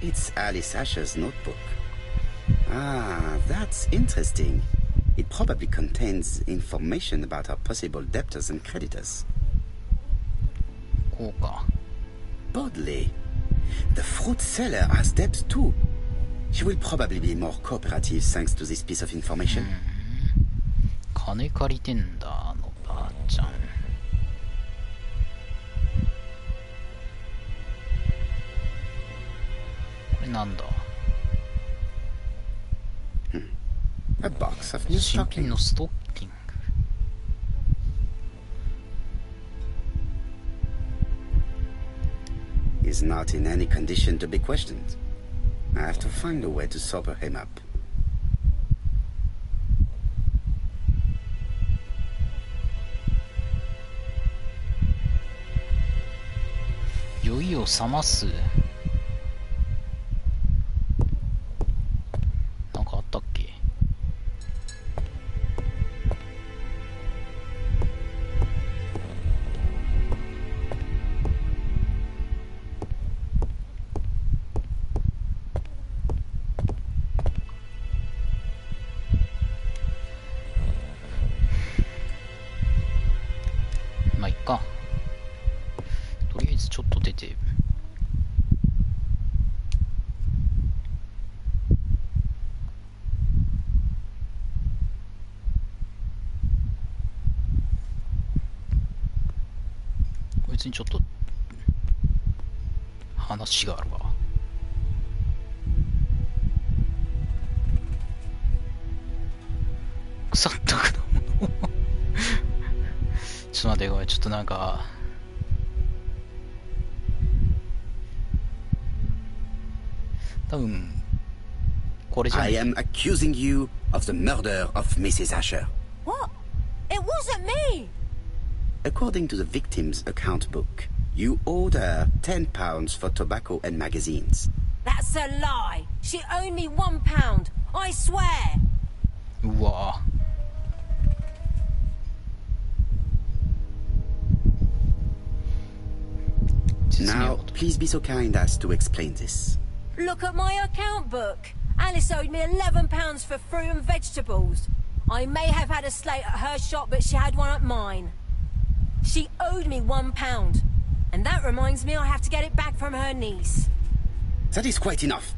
It's Alice Asher's notebook. Ah, that's interesting. It probably contains information about her possible debtors and creditors. こうか。Bodley. The fruit seller has debts too. She will probably be more cooperative thanks to this piece of information. 金借りてんだ、あのばあちゃん。これなんだ。A box of new 新品 stockings. のストッキング。He's not in any condition to be questioned. I have to find a way to sober him up. 酔いを覚ます。なんかあったっけ。まあいっか。とりあえずちょっと出て。こいつにちょっと話があるわ。腐った果物ちょっと待って、これちょっとなんか多分これじゃな I い。 am accusing you of the murder of Mrs. Asher. What? It wasn't me! According to the victim's account book, you owed her £10 for tobacco and magazines. That's a lie. She owed me £1. I swear. うわぁ。Now, please be so kind as to explain this. Look at my account book. Alice owed me £11 for fruit and vegetables. I may have had a slate at her shop, but she had one at mine. She owed me £1. And that reminds me I have to get it back from her niece. That is quite enough.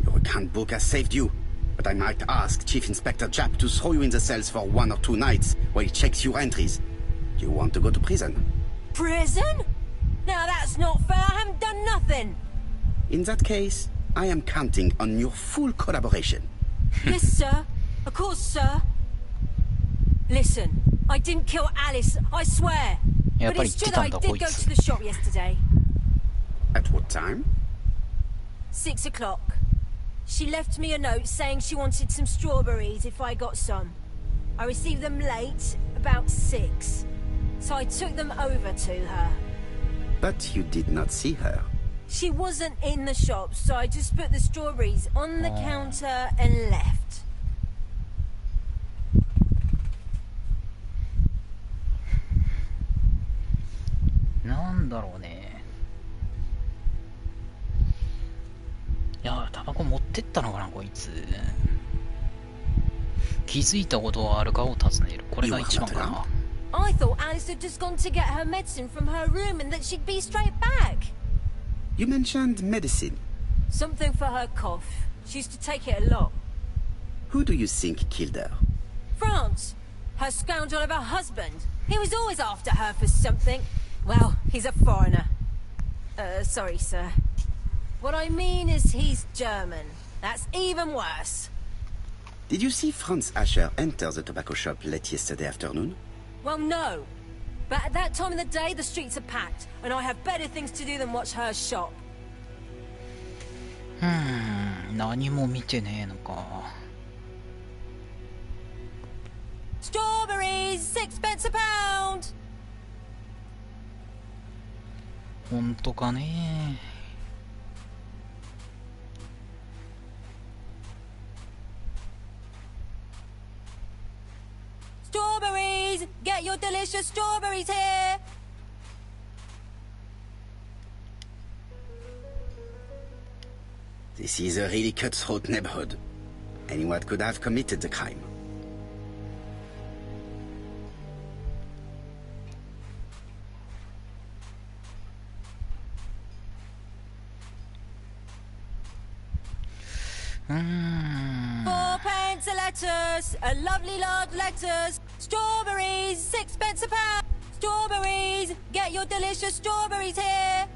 Your account book has saved you, but I might ask Chief Inspector Japp to throw you in the cells for 1 or 2 nights while he checks your entries. You want to go to prison? Prison? Now that's not fair. I haven't done nothing. In that case, I am counting on your full collaboration. Yes, sir. Of course, sir. Listen, I didn't kill Alice, I swear. Yeah, But but it's he true that I didn't, did go boys. to the shop yesterday. At what time? 6 o'clock. She left me a note saying she wanted some strawberries if I got some. I received them late, about 6. So I took them over to her. But you did not see her. She wasn't in the shop, so I just put the strawberries on the counter and left. なんだろうね。いや、タバコ持ってったのかな、こいつ。気づいたことはあるかを尋ねる。これが一番かな。I thought Alice had just gone to get her medicine from her room and that she'd be straight back. You mentioned medicine. Something for her cough. She used to take it a lot. Who do you think killed her? France. Her scoundrel of a husband. He was always after her for something. Well, he's a foreigner. Sorry, sir. What I mean is he's German. That's even worse. Did you see Franz Asher enter the tobacco shop late yesterday afternoon? Well, no. But at that time of the day, the streets are packed, and I have better things to do than watch her shop. 何も見てねえのか。Strawberries, 6p a pound! 本当かね。Strawberries! Get your delicious strawberries here! This is a really cutthroat neighborhood. Anyone could have committed the crime. Fourpence a lettuce, a lovely large lettuce. Strawberries, 6p a pound. Strawberries, get your delicious strawberries here.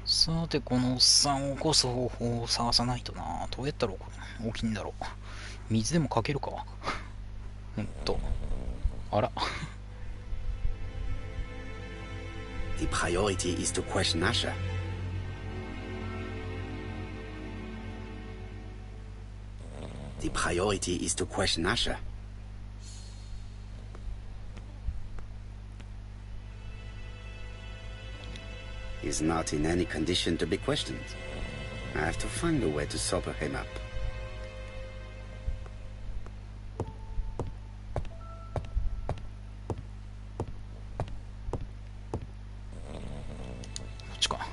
さて、このおっさんを起こす方法を探さないとな。どうやったら起きんだろう。水でもかけるか。あら。The priority is to question Asher. The priority is to question Asher. He's not in any condition to be questioned. I have to find a way to sober him up. こっちか。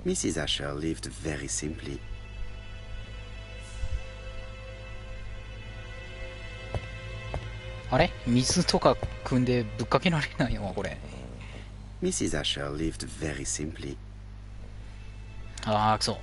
Mrs. Asher lived very simply. あれ水とか汲んでぶっかけられないのこれ。Mrs. Asher lived very simply. ああ、くそ。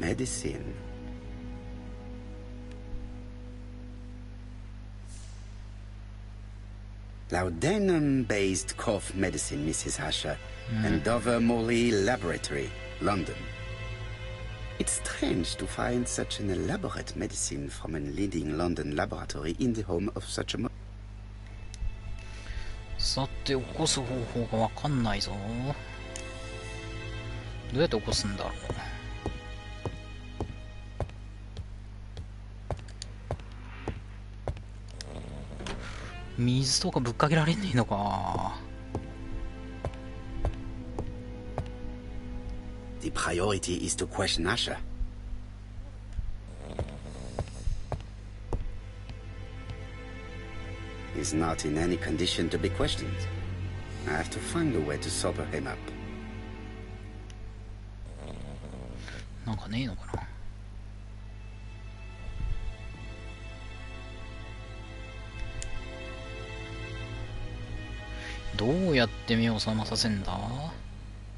Medicine. Laudanum-based cough medicine, Mrs. Asher, and Dover Morley Laboratory, London. It's strange to find such an elaborate medicine from a leading London laboratory in the home of such a... さて、起こす方法がわかんないぞ。どうやって起こすんだろう。水とかぶっかけられねえのか。The priority is to question Asher. He's not in any condition to be questioned. I have to find a way to sober him up. なんかねえのかな。どうやって目を覚まさせんだ？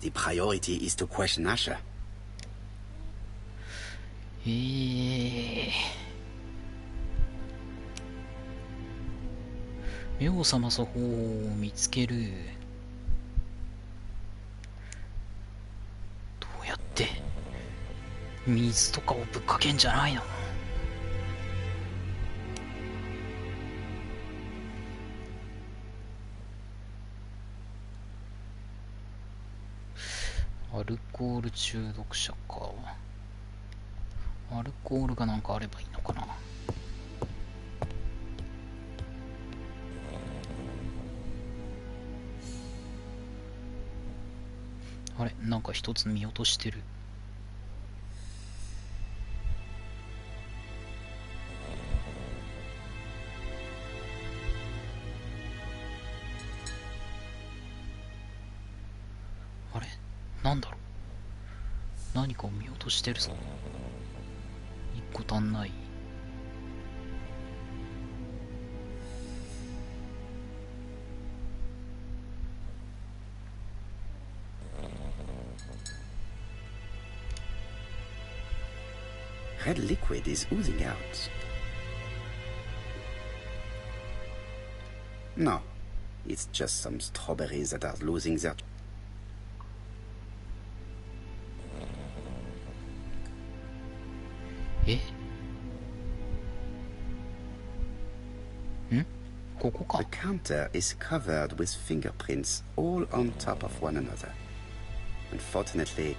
The priority is to question Asher. 目を覚ます方法を見つける。どうやって水とかをぶっかけんじゃないの？アルコール中毒者か。アルコールがなんかあればいいのかな。あれ、なんか一つ見落としてる。なんだろう。何かを見落としてるぞ。一個足んない。Red liquid is oozing out. No, it's just some strawberries that are losing their... ここか。 The counter is covered with fingerprints all on top of one another. Unfortunately,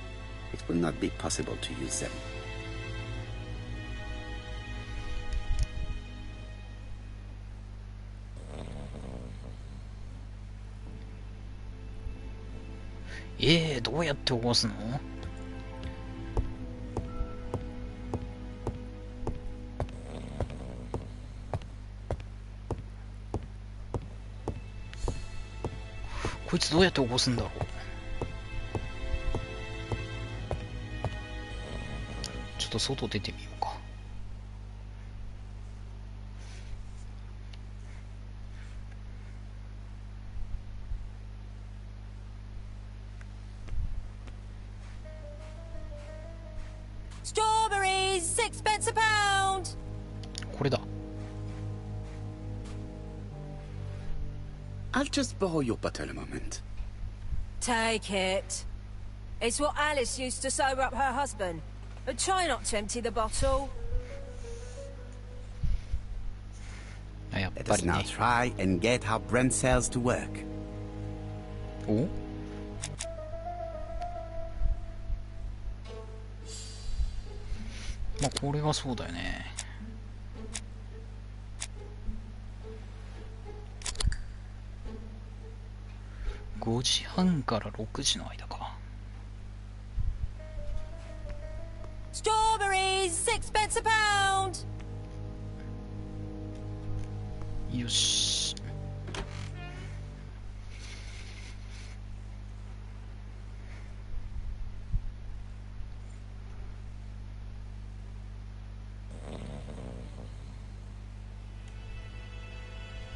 it will not be possible to use them.どうやって起こすの？こいつどうやって起こすんだろう。ちょっと外出てみようか。Strawberries, 6p a pound. これだ。I'll just borrow your bottle a moment. Take it. It's what Alice used to sober up her husband. But try not to empty the bottle. やっ Let ぱ us り now ね。 try and get our brain cells to work. お？まあこれがそうだよね。5時半から6時の間か。Strawberries, 6p a pound. よし。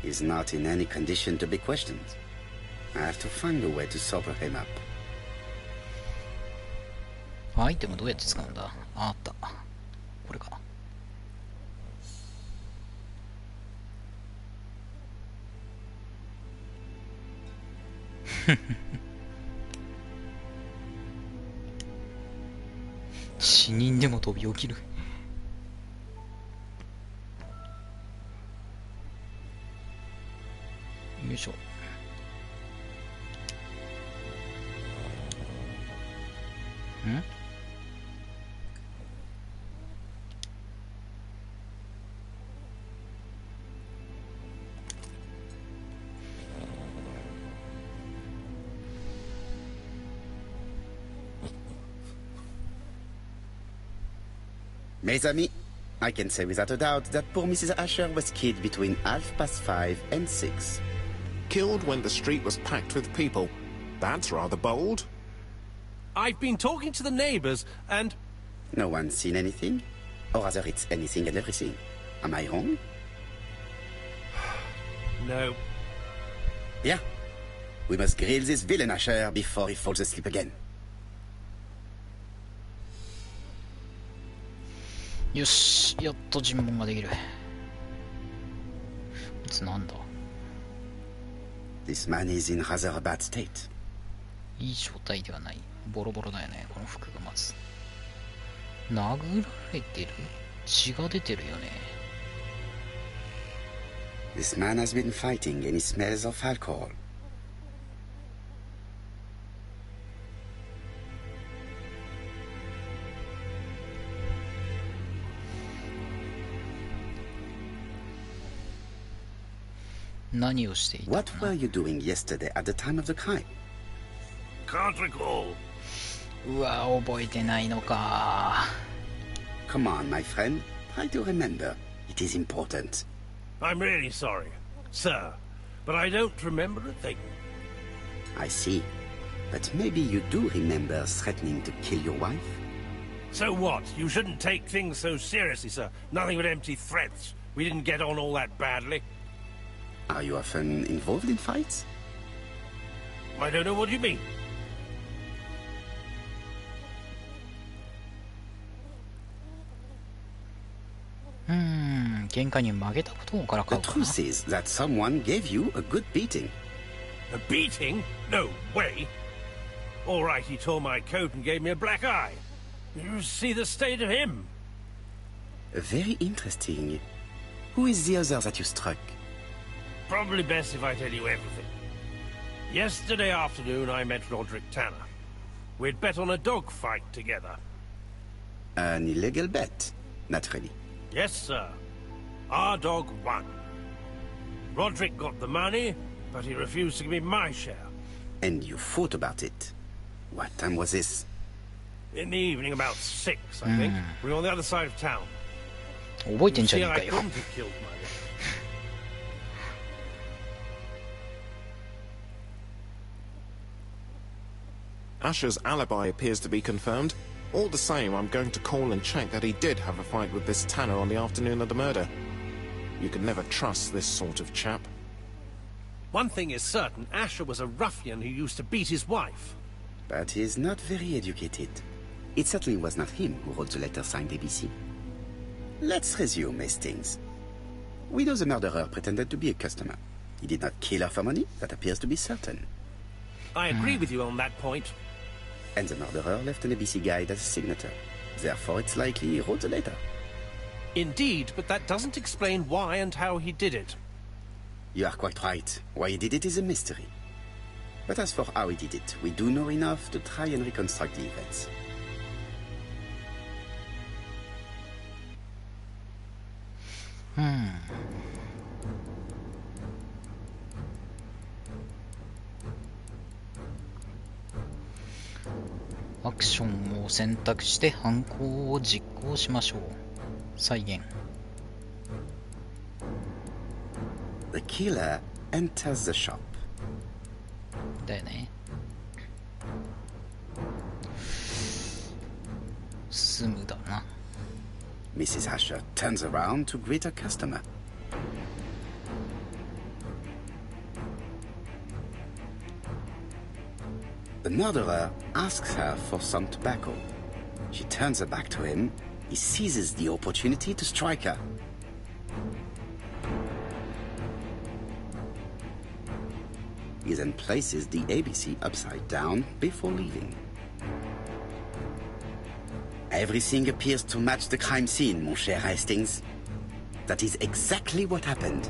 He's not in any condition to be questioned. I have to find a way to sober him up. アイテムどうやって使うんだ？あった。これか。死人でも飛び起きる。よいしょ。んMes amis, I can say without a doubt that poor Mrs. Asher was killed between 5:30 and 6. Killed when the street was packed with people. That's rather bold. I've been talking to the neighbors, and No one's seen anything? Or rather, it's anything and everything. Am I wrong? no. Yeah. We must grill this villain Asher before he falls asleep again. よし、やっと尋問ができる。こいつなんだ？ This man is in rather a bad state. いい状態ではない。ボロボロだよね、この服がまず。殴られてる？血が出てるよね。This man has been fighting and he smells of alcohol. What were you doing yesterday at the time of the crime? Can't recall. うわ、覚えてないのか。 Come on, my friend. Try to remember. It is important. I'm really sorry, sir, but I don't remember a thing. I see. But maybe you do remember threatening to kill your wife? So what? You shouldn't take things so seriously, sir. Nothing but empty threats. We didn't get on all that badly. Are you often involved in fights? I don't know what you mean. The truth is that someone gave you a good beating. A beating? No way. All right, he tore my coat and gave me a black eye. You see the state of him. Very interesting. Who is the other that you struck? Probably best if I tell you everything. Yesterday afternoon, I met Roderick Tanner. We'd bet on a dog fight together. An illegal bet, naturally. Yes, sir. Our dog won. Roderick got the money, but he refused to give me my share. And you fought about it. What time was this? In the evening, about 6, I think. We were on the other side of town. See, I 覚えてんじゃねえか couldn't よ。 have killed my wife. Asher's alibi appears to be confirmed. All the same, I'm going to call and check that he did have a fight with this Tanner on the afternoon of the murder. You can never trust this sort of chap. One thing is certain, Asher was a ruffian who used to beat his wife. But he's not very educated. It certainly was not him who wrote the letter signed ABC. Let's resume, Hastings. We know the murderer pretended to be a customer. He did not kill her for money, that appears to be certain. I agree with you on that point. And the murderer left an ABC guide as a signature. Therefore, it's likely he wrote the letter. Indeed, but that doesn't explain why and how he did it. You are quite right. Why he did it is a mystery. But as for how he did it, we do know enough to try and reconstruct the events. アクションを選択して犯行を実行しましょう。再現。The killer enters the shop. だよね。進むだな。Mrs. Asher turns around to greet her customer. The murderer asks her for some tobacco. She turns her back to him. He seizes the opportunity to strike her. He then places the ABC upside down before leaving. Everything appears to match the crime scene, mon cher Hastings. That is exactly what happened.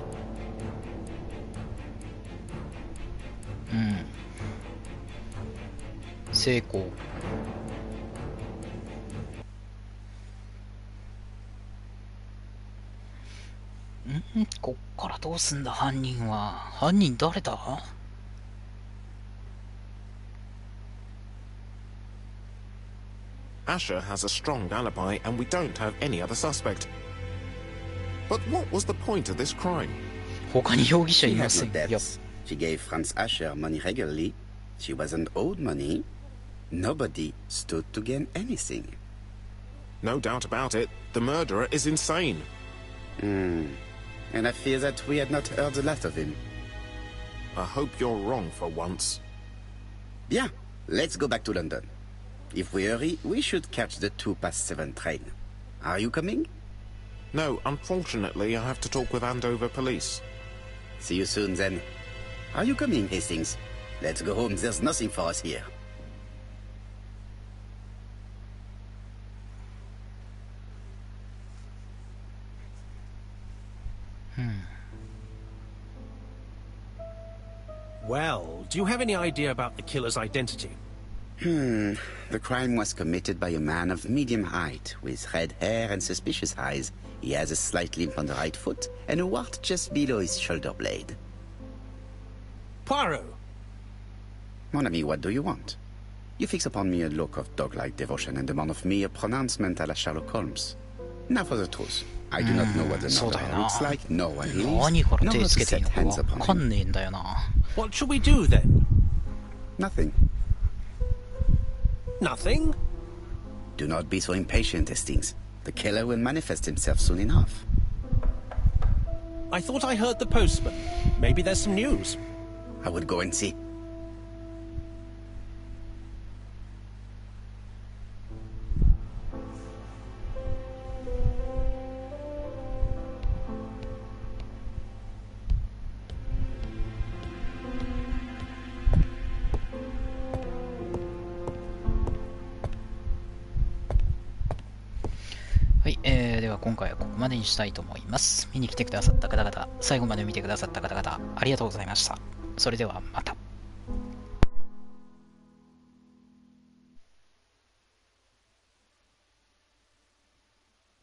成功。こっからどうすんだ犯人は。犯人誰だ？ Asher has a strong alibi and we don't have any other suspect. But what was the point of this crime? 他に容疑者 She いま had せ no ん。いや、 debts. She gave Franz Asher money regularly. She wasn't owed money. Nobody stood to gain anything. No doubt about it, the murderer is insane. And I fear that we had not heard the last of him. I hope you're wrong for once. Bien, let's go back to London. If we hurry, we should catch the 7:02 train. Are you coming? No, unfortunately, I have to talk with Andover police. See you soon, then. Are you coming, Hastings? Let's go home. There's nothing for us here. Well, do you have any idea about the killer's identity? The crime was committed by a man of medium height, with red hair and suspicious eyes. He has a slight limp on the right foot, and a wart just below his shoulder blade. Poirot! Mon ami, what do you want? You fix upon me a look of dog-like devotion and demand of me a pronouncement à la Sherlock Holmes. Now for the truth. I do not know what the そうだ murderer よな。 looks like, nor where he 何 lives, から nor 手 how to つけていい set の hands かわ upon かん him. ねえんだよな。 What shall we do then? Nothing. Nothing? Do not be so impatient, Hastings. The killer will manifest himself soon enough. I thought I heard the postman. Maybe there's some news. I would go and see. Right, では今回はここまでにしたいと思います。見に来てくださった方々、最後まで見てくださった方々、ありがとうございました。それではまた。